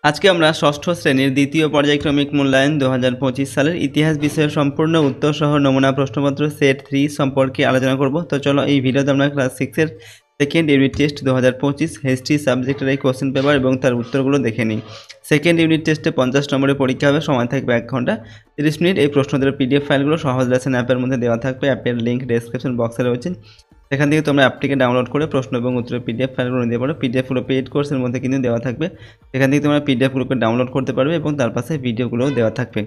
আজকে আমরা ষষ্ঠ শ্রেণীর দ্বিতীয় পর্যায়ক্রমিক মূল্যায়ন 2025 সালের ইতিহাস বিষয়ের সম্পূর্ণ উত্তর সহ নমুনা প্রশ্নপত্র সেট 3 সম্পর্কে আলোচনা করব। তো চলো এই ভিডিওতে আমরা ক্লাস 6 এর সেকেন্ড ইউনিট টেস্ট 2025 হিস্ট্রি সাবজেক্টের এই কোশ্চেন পেপার এবং তার উত্তরগুলো দেখে নিই। সেকেন্ড ইউনিট টেস্টে 50 নম্বরের পরীক্ষা হবে, সময় থাকবে 1 ঘন্টা 30 মিনিট। এই প্রশ্নদের পিডিএফ ফাইলগুলো সহজ লেসন অ্যাপের মধ্যে দেওয়া থাকবে। অ্যাপের লিঙ্ক ডেসক্রিপশন বক্সে রয়েছে, সেখান থেকে তোমরা অ্যাপটিকে ডাউনলোড করে প্রশ্ন এবং উত্তরের পিডিএফ ফাইলগুলো নিতে পারো। পিডিএফগুলো পেইড কোর্সের মধ্যে কিন্তু দেওয়া থাকবে, সেখান থেকে তোমরা পিডিএফগুলোকে ডাউনলোড করতে পারবে এবং তার পাশে ভিডিওগুলোও দেওয়া থাকবে।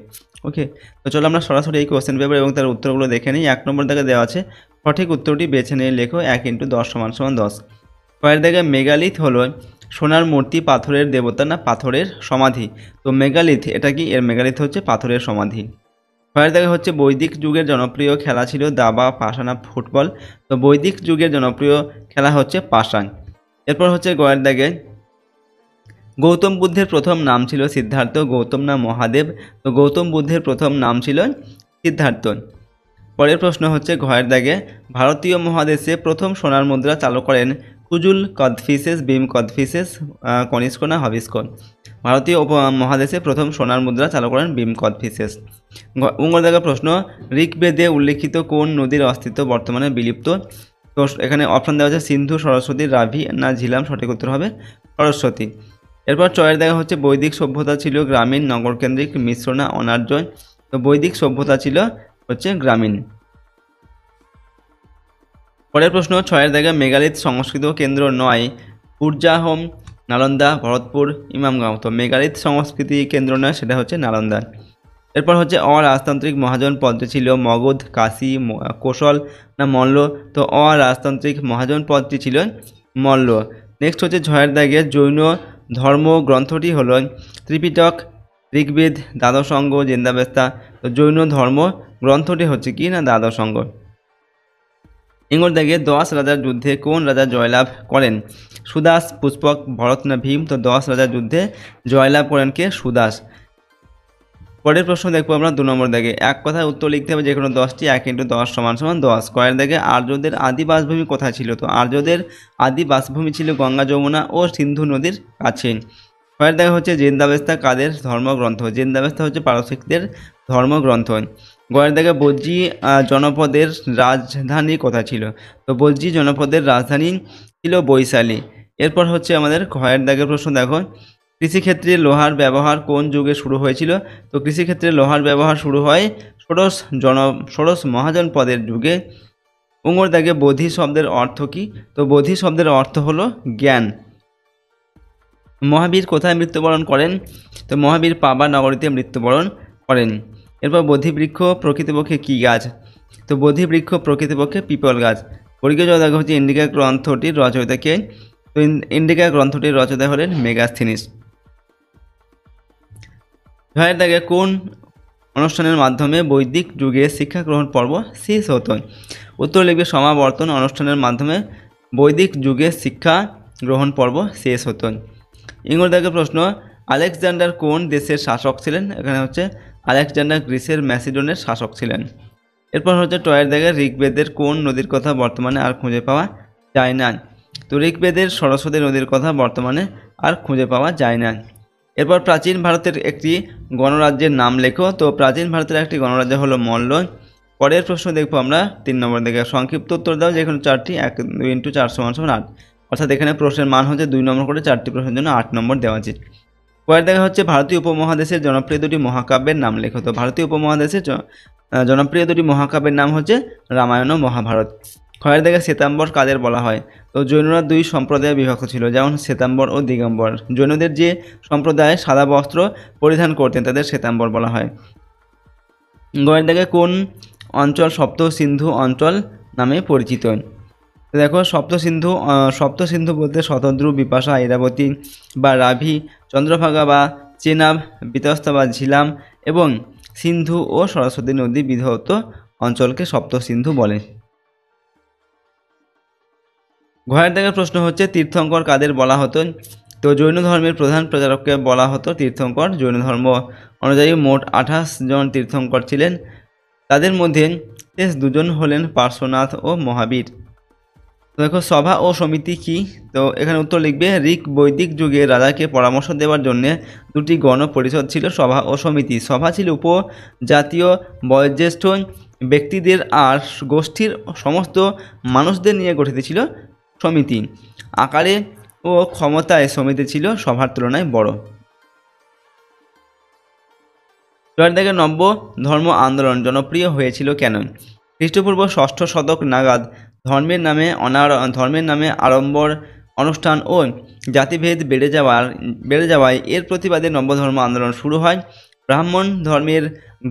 ওকে, তো চলো আমরা সরাসরি এই কোশ্চেন পেপার এবং তার উত্তরগুলো দেখে নিই। 1 নম্বর দাগে দেওয়া আছে সঠিক উত্তরটি বেছে নিয়ে লেখো 1 × 10 = 10। কয়ের দাগে মেগালিথ হলো সোনার মূর্তি, পাথরের দেবতা না পাথরের সমাধি? তো মেগালিথ এটা কি? এর মেগালিথ হচ্ছে পাথরের সমাধি। ছয়ের দাগে হচ্ছে বৈদিক যুগের জনপ্রিয় খেলা ছিল দাবা, পাশা না ফুটবল? তো বৈদিক যুগের জনপ্রিয় খেলা হচ্ছে পাশা। এরপর হচ্ছে গয়ের দাগে গৌতম বুদ্ধের প্রথম নাম ছিল সিদ্ধার্থ, গৌতম না মহাদেব? তো গৌতম বুদ্ধের প্রথম নাম ছিল সিদ্ধার্থ। পরের প্রশ্ন হচ্ছে ঘয়ের দাগে ভারতীয় মহাদেশে প্রথম সোনার মুদ্রা চালু করেন কুজুল, কদফিসেস, ভীম কদফিসেস, কনিষ্ক না হবিষ্ক? ভারতীয় মহাদেশে প্রথম সোনার মুদ্রা চালু করেন ভীম কদফিসেস। উঙ্গর দাগে প্রশ্ন ঋগ্বেদে উল্লেখিত কোন নদীর অস্তিত্ব বর্তমানে বিলুপ্ত? তো এখানে অপশন দেওয়া আছে সিন্ধু, সরস্বতী, রাভি না ঝিলাম? সঠিক উত্তর হবে সরস্বতী। এরপর চয়ের দেখা হচ্ছে বৈদিক সভ্যতা ছিল গ্রামীণ, নগরকেন্দ্রিক, মিশ্র না অনার্য? তো বৈদিক সভ্যতা ছিল হচ্ছে গ্রামীণ। পরের প্রশ্ন 6 দাগে মেগালিথ সংস্কৃত কেন্দ্র নয় উর্জাহোম, নালন্দা, ভরতপুর, ইমামগাঁও? তো মেগালিথ সংস্কৃতি কেন্দ্র নয়, সেটা হচ্ছে নালন্দা। এরপর হচ্ছে অরাজতান্ত্রিক মহাজন পদটি ছিল মগধ, কাশী, কোশল না মল্ল? তো অরাজতান্ত্রিক মহাজন পদটি ছিল মল্ল। নেক্সট হচ্ছে 6 দাগে জৈন ধর্ম গ্রন্থটি হলো ত্রিপিটক, ঋগ্বেদ, দ্বাদশ অঙ্গ, জিন্দাবেস্তা? তো জৈন ধর্ম গ্রন্থটি হচ্ছে কি না দ্বাদশ অঙ্গ। ইঙ্গর দাগে 10 রাজার যুদ্ধে কোন রাজা জয়লাভ করেন? সুদাস, পুষ্পক, ভরত না ভীম? তো 10 রাজার যুদ্ধে জয়লাভ করেন কে? সুদাস। পরের প্রশ্ন দেখবো আমরা 2 নম্বর দাগে এক কথায় উত্তর লিখতে হবে যে কোনো 10টি। 1 × 10 = 10। কয়ের দাগে আর্যদের আদি বাসভূমি কোথায় ছিল? তো আর্যদের আদি বাসভূমি ছিল গঙ্গা, যমুনা ও সিন্ধু নদীর কাছে। কয়ের দাগে হচ্ছে জিন্দাবেস্তা কাদের ধর্মগ্রন্থ? জিন্দাবেস্তা হচ্ছে পারসিকদের ধর্মগ্রন্থ। গয়ের দাগে বজ্জি জনপদের রাজধানী কোথায় ছিল? তো বজ্জি জনপদের রাজধানী ছিল বৈশালী। এরপর হচ্ছে আমাদের ঘয়ের দাগের প্রশ্ন দেখো কৃষিক্ষেত্রে লোহার ব্যবহার কোন যুগে শুরু হয়েছিল? তো কৃষিক্ষেত্রে লোহার ব্যবহার শুরু হয় ষোড়শ মহাজন পদের যুগে। উঙ্গর দাগে বোধি শব্দের অর্থ কি? তো বোধি শব্দের অর্থ হলো জ্ঞান। মহাবীর কোথায় মৃত্যুবরণ করেন? তো মহাবীর পাবা নগরীতে মৃত্যুবরণ করেন। এরপর বোধিবৃক্ষ প্রকৃতপক্ষে কী গাছ? তো বোধিবৃক্ষ প্রকৃতপক্ষে পিপল গাছ। পরিজ্ঞ দাগে হচ্ছে ইন্ডিকা গ্রন্থটির রচয়িতা কে? তো ইন্ডিকা গ্রন্থটির রচয়িতা হলেন মেগাস্থিনিস। ছয়ের দাগে কোন অনুষ্ঠানের মাধ্যমে বৈদিক যুগে শিক্ষা গ্রহণ পর্ব শেষ হতো? উত্তর লিখবে সমাবর্তন অনুষ্ঠানের মাধ্যমে বৈদিক যুগে শিক্ষা গ্রহণ পর্ব শেষ হতো। ইঙ্গর দাগে প্রশ্ন আলেকজান্ডার কোন দেশের শাসক ছিলেন? এখানে হচ্ছে আলেকজান্ডার গ্রিসের ম্যাসিডনের শাসক ছিলেন। এরপর হচ্ছে টয়ের দাগে ঋগ্বেদের কোন নদীর কথা বর্তমানে আর খুঁজে পাওয়া যায় না? তো ঋগ্বেদের সরস্বতী নদীর কথা বর্তমানে আর খুঁজে পাওয়া যায় না। এরপর প্রাচীন ভারতের একটি গণরাজ্যের নাম লেখো। তো প্রাচীন ভারতের একটি গণরাজ্য হলো মল্ল। পরের প্রশ্ন দেখবো আমরা 3 নম্বর দিকে সংক্ষিপ্ত উত্তর দাও যেখানে 4টি 1 2 × 4 = 8। অর্থাৎ এখানে প্রশ্নের মান হচ্ছে 2 নম্বর করে 4টি প্রশ্নের জন্য 8 নম্বর দেওয়া আছে। পরের দেখা হচ্ছে ভারতীয় উপমহাদেশের জনপ্রিয় 2টি মহাকাব্যের নাম লেখো। তো ভারতীয় উপমহাদেশের জনপ্রিয় 2টি মহাকাব্যের নাম হচ্ছে রামায়ণ ও মহাভারত। ক্ষয়ের দাগে শ্বেতাম্বর কাদের বলা হয়? তো জৈনরা 2 সম্প্রদায়ে বিভক্ত ছিল, যেমন শ্বেতাম্বর ও দিগম্বর। জৈনদের যে সম্প্রদায় সাদা বস্ত্র পরিধান করতেন তাদের শ্বেতাম্বর বলা হয়। গয়ের দাগে কোন অঞ্চল সপ্ত সিন্ধু অঞ্চল নামে পরিচিত? দেখো সপ্ত সিন্ধু বলতে শতদ্রু, বিপাশা, ইরাবতী বা রাভি, চন্দ্রভাগা বা চেনাব, বিতস্তা বা ঝিলাম এবং সিন্ধু ও সরস্বতী নদী বিধৌত অঞ্চলকে সপ্ত সিন্ধু বলে। ঘয়ের দাগের প্রশ্ন হচ্ছে তীর্থঙ্কর কাদের বলা হতো? তো জৈন ধর্মের প্রধান প্রচারককে বলা হতো তীর্থঙ্কর। জৈন ধর্ম অনুযায়ী মোট 28 জন তীর্থঙ্কর ছিলেন, তাদের মধ্যে শেষ 2 জন হলেন পার্শ্বনাথ ও মহাবীর। তো দেখো সভা ও সমিতি কি, তো এখানে উত্তর লিখবে ঋক বৈদিক যুগে রাজাকে পরামর্শ দেওয়ার জন্য দুটি গণ পরিষদ ছিল, সভা ও সমিতি। সভা ছিল উপজাতীয় বয়োজ্যেষ্ঠ ব্যক্তিদের আর গোষ্ঠীর সমস্ত মানুষদের নিয়ে গঠিত ছিল। সমিতি আকারে ও ক্ষমতায় সমিতি ছিল সভার তুলনায় বড়। দেখে নব্য ধর্ম আন্দোলন জনপ্রিয় হয়েছিল কেন? খ্রিস্টপূর্ব ষষ্ঠ শতক নাগাদ ধর্মের নামে আড়ম্বর অনুষ্ঠান ও জাতিভেদ বেড়ে যাওয়ায় এর প্রতিবাদে নব্য ধর্ম আন্দোলন শুরু হয়। ব্রাহ্মণ ধর্মের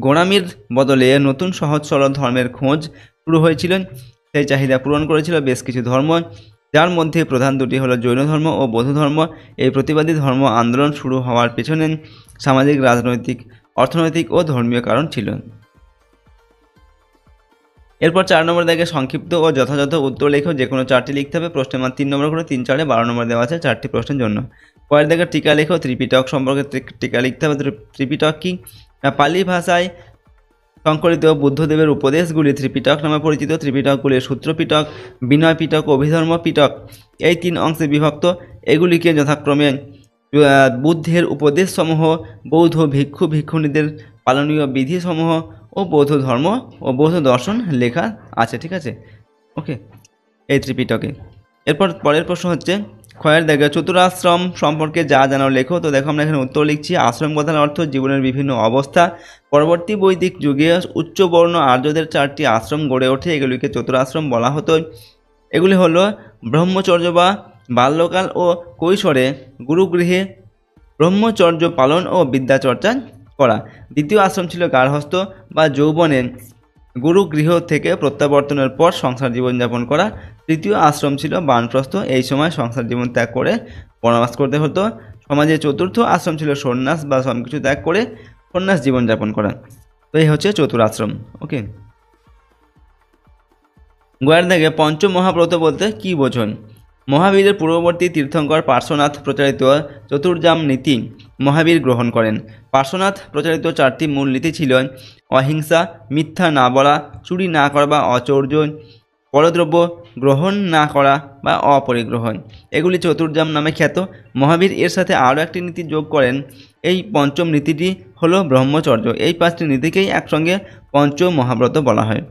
গোঁড়ামির বদলে নতুন সহজ সরল ধর্মের খোঁজ শুরু হয়েছিল। সেই চাহিদা পূরণ করেছিল বেশ কিছু ধর্ম, যার মধ্যে প্রধান দুটি হলো জৈন ধর্ম ও বৌদ্ধ ধর্ম। এই প্রতিবাদী ধর্ম আন্দোলন শুরু হওয়ার পেছনে সামাজিক, রাজনৈতিক, অর্থনৈতিক ও ধর্মীয় কারণ ছিল। এরপর 4 নম্বর দেখে সংক্ষিপ্ত ও যথাযথ উত্তর লেখো, যে কোনো 4টি লিখতে হবে। প্রশ্নের মান 3 নম্বর করে, 3 4 12 নম্বর দেওয়া আছে 4টি প্রশ্নের জন্য। পরের দেখে টিকা লেখো, ত্রিপিটক সম্পর্কে টিকা লিখতে হবে। ত্রিপিটক কি? পালি ভাষায় সংকলিত বুদ্ধদেবের উপদেশগুলি ত্রিপিটক নামে পরিচিত। ত্রিপিটকগুলি সূত্রপিটক, বিনয় পিটক, অভিধর্ম পিটক এই 3 অংশে বিভক্ত। এগুলিকে যথাক্রমে বুদ্ধের উপদেশসমূহ, বৌদ্ধ ভিক্ষু ভিক্ষুণীদের পালনীয় বিধিসমূহ ও বৌদ্ধ ধর্ম ও বৌদ্ধ দর্শন লেখা আছে। ঠিক আছে, ওকে, এই ত্রিপিটকে। এরপর পরের প্রশ্ন হচ্ছে ক্ষয়ের দেখে চতুরাশ্রম সম্পর্কে যা জানো লেখো। তো দেখো আমরা এখানে উত্তর লিখছি। আশ্রম কথার অর্থ জীবনের বিভিন্ন অবস্থা। পরবর্তী বৈদিক যুগে উচ্চবর্ণ আর্যদের 4টি আশ্রম গড়ে ওঠে, এগুলিকে চতুরাশ্রম বলা হতো। এগুলি হলো ব্রহ্মচর্য বা বাল্যকাল ও কৈশোরে গুরুগৃহে ব্রহ্মচর্য পালন ও বিদ্যাচর্চা করা। দ্বিতীয় আশ্রম ছিল গার্হস্থ্য বা যৌবনে গুরুগৃহ থেকে প্রত্যাবর্তনের পর সংসার জীবনযাপন করা। তৃতীয় আশ্রম ছিল বানপ্রস্থ, এই সময় সংসার জীবন ত্যাগ করে বনবাস করতে হতো। সমাজে চতুর্থ আশ্রম ছিল সন্ন্যাস বা সব কিছু ত্যাগ করে সন্ন্যাস জীবনযাপন করা। তো এই হচ্ছে চতুরাশ্রম। ওকে, গোয়ার দাগে পঞ্চ মহাব্রত বলতে কি বোঝেন? মহাবীরের পূর্ববর্তী তীর্থঙ্কর পার্শ্বনাথ প্রচারিত চতুর্জাম নীতি মহাবীর গ্রহণ করেন। পার্শ্বনাথ প্রচারিত 4টি মূল নীতি ছিল অহিংসা, মিথ্যা না বলা, চুরি না করা বা অচৌর্য, পরদ্রব্য গ্রহণ না করা বা অপরিগ্রহণ। এগুলি চতুর্জাম নামে খ্যাত। মহাবীর এর সাথে আরও একটি নীতি যোগ করেন। এই পঞ্চম নীতিটি হলো ব্রহ্মচর্য। এই 5টি নীতিকেই একসঙ্গে পঞ্চ মহাব্রত বলা হয়।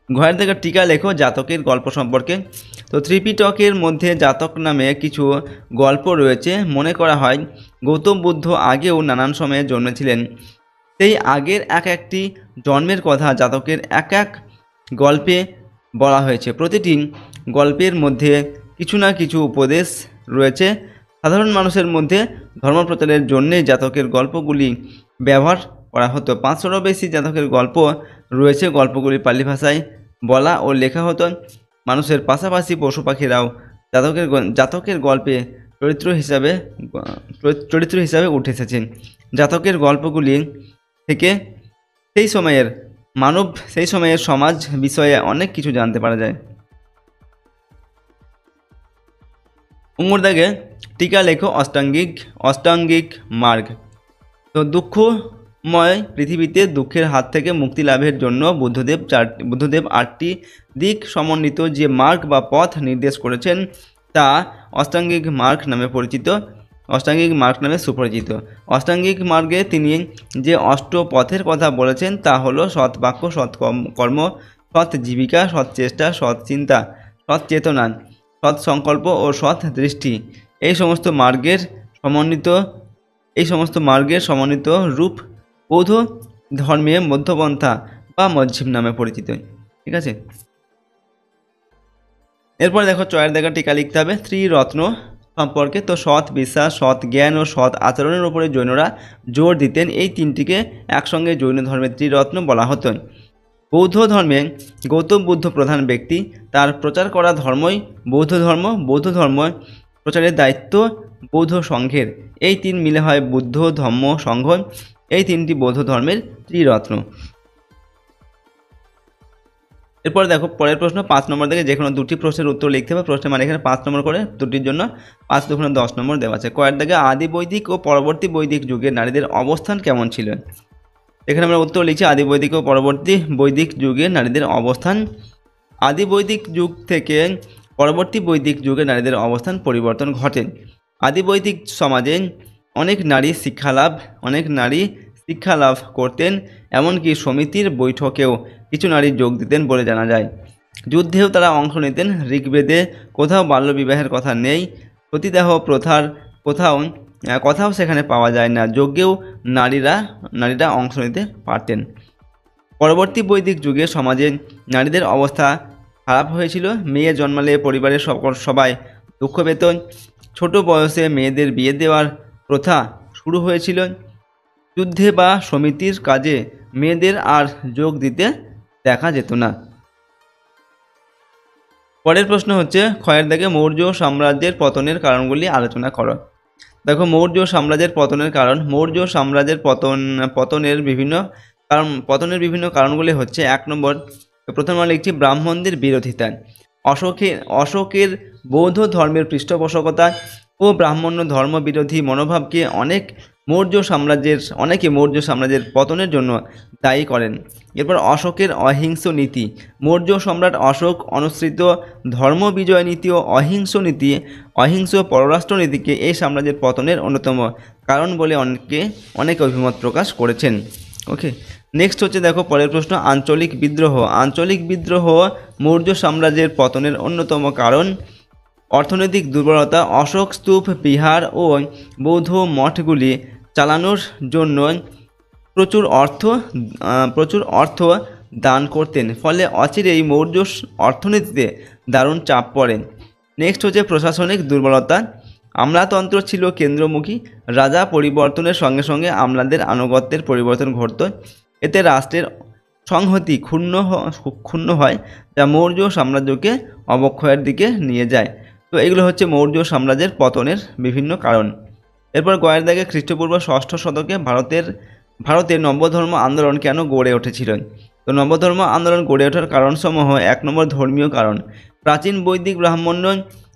ঘরের থেকে টিকা লেখো জাতকের গল্প সম্পর্কে। তো ত্রিপিটকের মধ্যে জাতক নামে কিছু গল্প রয়েছে। মনে করা হয় গৌতম বুদ্ধ আগেও নানান সময়ে জন্মেছিলেন। সেই আগের একটি জন্মের কথা জাতকের এক গল্পে বলা হয়েছে। প্রতিটি গল্পের মধ্যে কিছু না কিছু উপদেশ রয়েছে। সাধারণ মানুষের মধ্যে ধর্ম প্রচারের জন্যে জাতকের গল্পগুলি ব্যবহার করা হতো। 500রও বেশি জাতকের গল্প রয়েছে। গল্পগুলি পালি ভাষায় বলা ও লেখা হতো। মানুষের পাশাপাশি পশু পাখিরাও জাতকের গল্পে চরিত্র হিসাবে উঠে এসেছেন। জাতকের গল্পগুলি থেকে সেই সময়ের সমাজ বিষয়ে অনেক কিছু জানতে পারা যায়। উঙ্গুর দাগে টিকা লেখো অষ্টাঙ্গিক মার্গ। তো দুঃখময় পৃথিবীতে দুঃখের হাত থেকে মুক্তি লাভের জন্য বুদ্ধদেব 8টি দিক সমন্বিত যে মার্গ বা পথ নির্দেশ করেছেন তা অষ্টাঙ্গিক মার্গ নামে সুপরিচিত। অষ্টাঙ্গিক মার্গে তিনি যে অষ্টপথের কথা বলেছেন তা হলো সৎ বাক্য, সৎ কর্ম, সৎ জীবিকা, সৎ চেষ্টা, সৎ চিন্তা, সৎ চেতনা, সৎ সংকল্প ও সৎ দৃষ্টি। এই সমস্ত মার্গের সমন্বিত রূপ বৌদ্ধ ধর্মে মধ্যপন্থা বা মজ্ঝিম নামে পরিচিত। ঠিক আছে, এরপর দেখো চয়ের দেখা টিকা লিখতে হবে ত্রিরত্ন সম্পর্কে। তো সৎ বিশ্বাস, সৎ জ্ঞান ও সৎ আচরণের উপরে জৈনরা জোর দিতেন। এই 3টিকে একসঙ্গে জৈন ধর্মের ত্রিরত্ন বলা হতো। বৌদ্ধ ধর্মে গৌতম বুদ্ধ প্রধান ব্যক্তি। তার প্রচার করা ধর্মই বৌদ্ধ ধর্ম। বৌদ্ধ ধর্ম প্রচারের দায়িত্ব বৌদ্ধ সংঘের। এই 3 মিলে হয় বুদ্ধ ধম্ম সংঘ। এই 3টি বৌদ্ধ ধর্মের ত্রিরত্ন। এরপর দেখো পরের প্রশ্ন 5 নম্বর থেকে যে কোনো 2টি প্রশ্নের উত্তর লিখতে হবে। প্রশ্নের মানে এখানে 5 নম্বর করে, 2টির জন্য 5 দুগুণে 10 নম্বর দেওয়া আছে। কয়ের দাগে আদি বৈদিক ও পরবর্তী বৈদিক যুগে নারীদের অবস্থান কেমন ছিল? এখানে আমরা উত্তর লিখছি আদি বৈদিক ও পরবর্তী বৈদিক যুগে নারীদের অবস্থান আদি বৈদিক যুগ থেকে পরবর্তী বৈদিক যুগে নারীদের অবস্থান পরিবর্তন ঘটে। আদি বৈদিক সমাজে অনেক নারী শিক্ষা লাভ করতেন, এমনকি সমিতির বৈঠকেও কিছু নারী যোগ দিতেন বলে জানা যায়। যুদ্ধেও তারা অংশ নিতেন। ঋগ্বেদে কোথাও বাল্যবিবাহের কথা নেই, সতীদাহ প্রথার কথাও সেখানে পাওয়া যায় না। যজ্ঞেও নারীরা অংশ নিতে পারতেন। পরবর্তী বৈদিক যুগে সমাজে নারীদের অবস্থা খারাপ হয়েছিল। মেয়ে জন্মালে পরিবারের সবাই দুঃখ পেত। ছোট বয়সে মেয়েদের বিয়ে দেওয়ার প্রথা শুরু হয়েছিল। যুদ্ধে বা সমিতির কাজে মেয়েদের আর যোগ দিতে দেখা যেত না। পরের প্রশ্ন হচ্ছে, ক্ষয়ের দাগে মৌর্য সাম্রাজ্যের পতনের কারণগুলি আলোচনা করো। দেখো, মৌর্য সাম্রাজ্যের পতনের কারণ। মৌর্য সাম্রাজ্যের পতনের বিভিন্ন কারণগুলি হচ্ছে, 1 নম্বর, প্রথম লিখছি ব্রাহ্মণদের বিরোধিতা। অশোকের বৌদ্ধ ধর্মের পৃষ্ঠপোষকতা ও ব্রাহ্মণ্য ধর্ম বিরোধী মনোভাবকে অনেকে মৌর্য সাম্রাজ্যের পতনের জন্য দায়ী করেন। এরপর অশোকের অহিংস নীতি। মৌর্য সম্রাট অশোক অনুসৃত ধর্ম বিজয় নীতি ও অহিংস পররাষ্ট্র নীতিকে এই সাম্রাজ্যের পতনের অন্যতম কারণ বলে অনেকে অভিমত প্রকাশ করেছেন। ওকে, নেক্সট হচ্ছে, দেখো পরের প্রশ্ন, আঞ্চলিক বিদ্রোহ মৌর্য সাম্রাজ্যের পতনের অন্যতম কারণ। অর্থনৈতিক দুর্বলতা। অশোক স্তূপ, বিহার ও বৌদ্ধ মঠগুলি চালানোর জন্য প্রচুর অর্থ দান করতেন, ফলে অচিরেই মৌর্য অর্থনীতিতে দারুণ চাপ পড়ে। নেক্সট হচ্ছে প্রশাসনিক দুর্বলতা। আমলাতন্ত্র ছিল কেন্দ্রমুখী। রাজা পরিবর্তনের সঙ্গে সঙ্গে আমলাদের আনুগত্যের পরিবর্তন ঘটত। এতে রাষ্ট্রের সংহতি ক্ষুণ্ণ হয়, যা মৌর্য সাম্রাজ্যকে অবক্ষয়ের দিকে নিয়ে যায়। তো এগুলো হচ্ছে মৌর্য সাম্রাজ্যের পতনের বিভিন্ন কারণ। এরপর গয়ের দাগে খ্রিস্টপূর্ব 6ষ্ঠ শতকে ভারতের নবধর্ম আন্দোলন কেন গড়ে উঠেছিল? তো নবধর্ম আন্দোলন গড়ে ওঠার কারণসমূহ: 1 নম্বর, ধর্মীয় কারণ। প্রাচীন বৈদিক ব্রাহ্মণ্য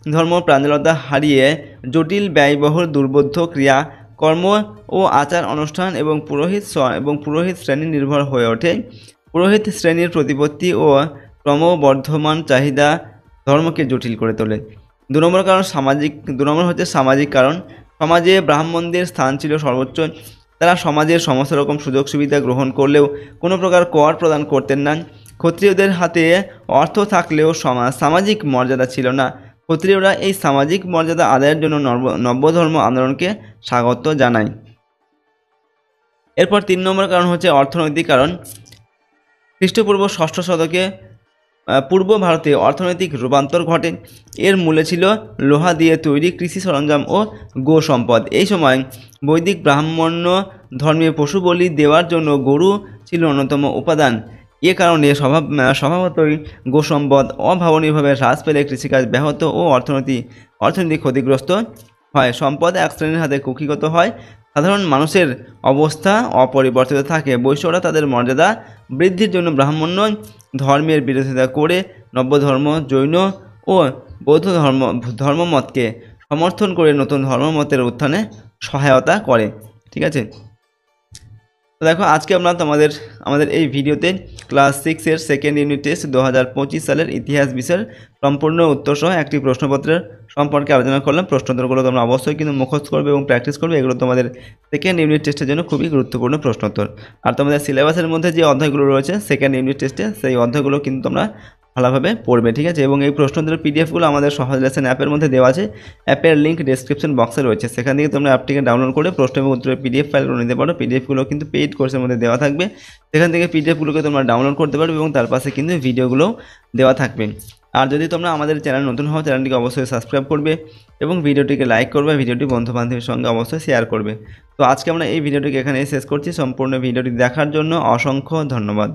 ধর্ম প্রাঞ্জলতা হারিয়ে জটিল ব্যয়বহুল দুর্বোধ্য ক্রিয়াকর্ম ও আচার অনুষ্ঠান এবং পুরোহিত শ্রেণী নির্ভর হয়ে ওঠে। পুরোহিত শ্রেণীর প্রতিপত্তি ও ক্রমবর্ধমান চাহিদা ধর্মকে জটিল করে তোলে। 2 নম্বর কারণ সামাজিক কারণ। সমাজে ব্রাহ্মণদের স্থান ছিল সর্বোচ্চ। তারা সমাজের সমস্ত রকম সুযোগ সুবিধা গ্রহণ করলেও কোনো প্রকার কর প্রদান করতেন না। ক্ষত্রিয়দের হাতে অর্থ থাকলেও সামাজিক মর্যাদা ছিল না। ক্ষত্রিয়রা এই সামাজিক মর্যাদা আদায়ের জন্য নবধর্ম আন্দোলনকে স্বাগত জানায়। এরপর 3 নম্বর কারণ হচ্ছে অর্থনৈতিক কারণ। খ্রিস্টপূর্ব 6ষ্ঠ শতকে পূর্ব ভারতে অর্থনৈতিক রূপান্তর ঘটে। এর মূলে ছিল লোহা দিয়ে তৈরি কৃষি সরঞ্জাম ও গো সম্পদ। এই সময় বৈদিক ব্রাহ্মণ্য ধর্মে পশু বলি দেওয়ার জন্য গরু ছিল অন্যতম উপাদান। এ কারণে স্বভাবতই গোসম্পদ অভাবনীয়ভাবে হ্রাস পেলে কৃষিকাজ ব্যাহত ও অর্থনীতি ক্ষতিগ্রস্ত হয়। সম্পদ এক শ্রেণীর হাতে কুক্ষিগত হয়। সাধারণ মানুষের অবস্থা অপরিবর্তিত থাকে। বৈশ্যরা তাদের মর্যাদা বৃদ্ধির জন্য ব্রাহ্মণ্য ধর্মের বিরোধিতা করে নবধর্ম, জৈন ও বৌদ্ধ ধর্মমতকে সমর্থন করে নতুন ধর্মমতের উত্থানে সহায়তা করে। ঠিক আছে, তো দেখো, আজকে আমরা আমাদের এই ভিডিওতে ক্লাস 6-এর সেকেন্ড ইউনিট টেস্ট 2025 সালের ইতিহাস বিষয়ের সম্পূর্ণ উত্তর সহ একটি প্রশ্নপত্রের সম্পর্কে আলোচনা করলাম। প্রশ্নোত্তরগুলো তোমরা অবশ্যই কিন্তু মুখস্থ করবে এবং প্র্যাকটিস করবে। এগুলো তোমাদের সেকেন্ড ইউনিট টেস্টের জন্য খুবই গুরুত্বপূর্ণ প্রশ্নোত্তর। আর তোমাদের সিলেবাসের মধ্যে যে অধ্যায়গুলো রয়েছে সেকেন্ড ইউনিট টেস্টে, সেই অধ্যায়গুলো কিন্তু তোমরা ভালোভাবে পড়বে। ঠিক আছে, এবং এই প্রশ্নোত্তরের পিডিএফগুলো আমাদের সহজ লেসন অ্যাপের মধ্যে দেওয়া আছে। অ্যাপের লিঙ্ক ডেসক্রিপশন বক্সে রয়েছে, সেখান থেকে তোমরা অ্যাপটিকে ডাউনলোড করে প্রশ্ন এবং উত্তরের পিডিএফ ফাইলগুলো নিতে পারো। পিডিএফগুলো কিন্তু পেইড কোর্সের মধ্যে দেওয়া থাকবে, সেখান থেকে পিডিএফগুলোকে তোমরা ডাউনলোড করতে পারবে এবং তার পাশে কিন্তু ভিডিওগুলো দেওয়া থাকবে। আর যদি তোমরা আমাদের চ্যানেল নতুন হও, চ্যানেলটিকে অবশ্যই সাবস্ক্রাইব করবে এবং ভিডিওটিকে লাইক করবে, ভিডিওটি বন্ধুবান্ধবের সঙ্গে অবশ্যই শেয়ার করবে। তো আজকে আমরা এই ভিডিওটিকে এখানেই শেষ করছি। সম্পূর্ণ ভিডিওটি দেখার জন্য অসংখ্য ধন্যবাদ।